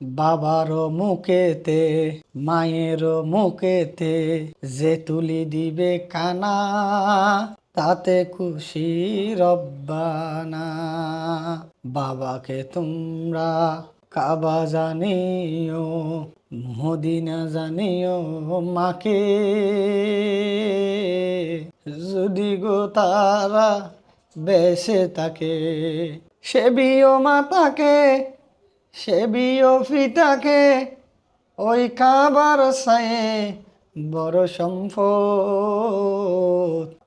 বাবার মুখেতে মায়ের মুখেতে যে তুলি দিবে কানা, তাতে খুশি রব্বানা। বাবাকে তোমরা কাবা জানিও, মদিনা জানিও, মাকে যদি গো তারা বেঁচে থাকে, সেবিও মাতাকে সেবিও পিতাকে, ওই কাবার সায়ে বড় সম্পদ।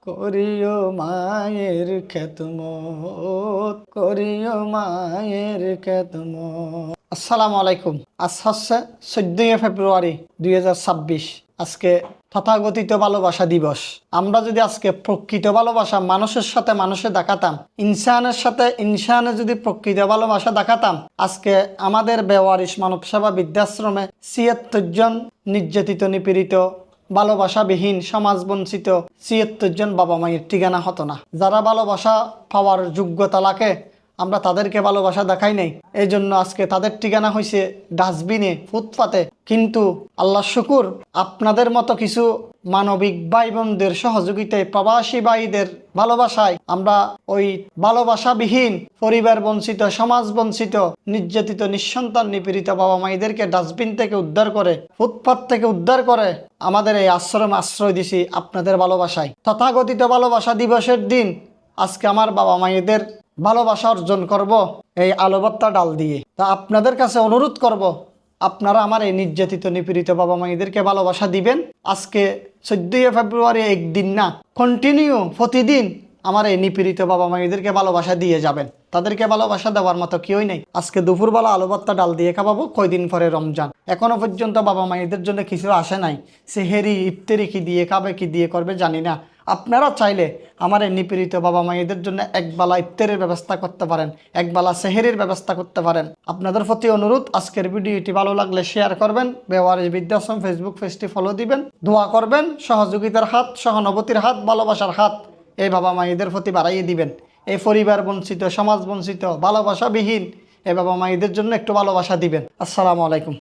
করিও মায়ের খেদমত, করিও মায়ের খেদমত। আসসালামু আলাইকুম। আজ হচ্ছে 14 ফেব্রুয়ারি 2026। আজকে তথাকথিত ভালোবাসা দিবস। আমরা যদি আজকে প্রকৃত ভালোবাসা মানুষের সাথে মানুষে দেখাতাম, ইনসানের সাথে ইনসানে যদি প্রকৃত ভালোবাসা দেখাতাম, আজকে আমাদের বেওয়ারিশ মানব সেবা বৃদ্ধাশ্রমে ৭৬ জন নির্যাতিত নিপীড়িত ভালোবাসাবিহীন সমাজ বঞ্চিত ৭৬ জন বাবা মায়ের ঠিকানা হতো না। যারা ভালোবাসা পাওয়ার যোগ্যতা লাগে আমরা তাদেরকে ভালোবাসা দেখাই নাই, এই জন্য আজকে তাদের ঠিকানা হয়েছে ডাস্টবিনে, ফুটপাতে। কিন্তু আল্লাহ শুকুর, আপনাদের মতো কিছু মানবিক ভাই বোনদের সহযোগিতায়, প্রবাসী ভাইদের ভালোবাসায় আমরা ওই ভালোবাসাবিহীন পরিবার বঞ্চিত, সমাজ বঞ্চিত, নির্যাতিত, নিঃসন্তান নিপীড়িত বাবা মায়েদেরকে ডাস্টবিন থেকে উদ্ধার করে, ফুটপাত থেকে উদ্ধার করে আমাদের এই আশ্রমে আশ্রয় দিছি আপনাদের ভালোবাসায়। তথাকথিত ভালোবাসা দিবসের দিন আজকে আমার বাবা মায়েদের ভালোবাসা অর্জন করব এই আলুভর্তা ডাল দিয়ে। তা আপনাদের কাছে অনুরোধ করব, আপনারা আমার এই নির্যাতিত নিপীড়িত বাবা মায়েদেরকে ভালোবাসা দিবেন। আজকে 14 ফেব্রুয়ারি একদিন না, কন্টিনিউ প্রতিদিন আমার এই নিপীড়িত বাবা মায়েদেরকে ভালোবাসা দিয়ে যাবেন। তাদেরকে ভালোবাসা দেওয়ার মতো কেউই নেই। আজকে দুপুরবেলা আলুভর্তা ডাল দিয়ে খাওয়াবো, কয়দিন পরে রমজান, এখনো পর্যন্ত বাবা মায়েদের জন্য কিছু আসে নাই। সেহেরি ইফতারি কি দিয়ে খাবে, কি দিয়ে করবে জানি না। আপনারা চাইলে আমার এই নিপীড়িত বাবা মায়েদের জন্য একবেলা ইফতারের ব্যবস্থা করতে পারেন, একবেলা সেহেরির ব্যবস্থা করতে পারেন। আপনাদের প্রতি অনুরোধ, আজকের ভিডিওটি ভালো লাগলে শেয়ার করবেন, বেওয়ারিশ বৃদ্ধাশ্রম ফেসবুক পেজটি ফলো দিবেন, দোয়া করবেন, সহযোগিতার হাত, সহানুভূতির হাত, ভালোবাসার হাত এই বাবা মায়েদের প্রতি বাড়াইয়ে দিবেন। এই পরিবার বঞ্চিত, সমাজ বঞ্চিত, ভালোবাসাবিহীন এই বাবা মায়েদের জন্য একটু ভালোবাসা দিবেন। আসসালামু আলাইকুম।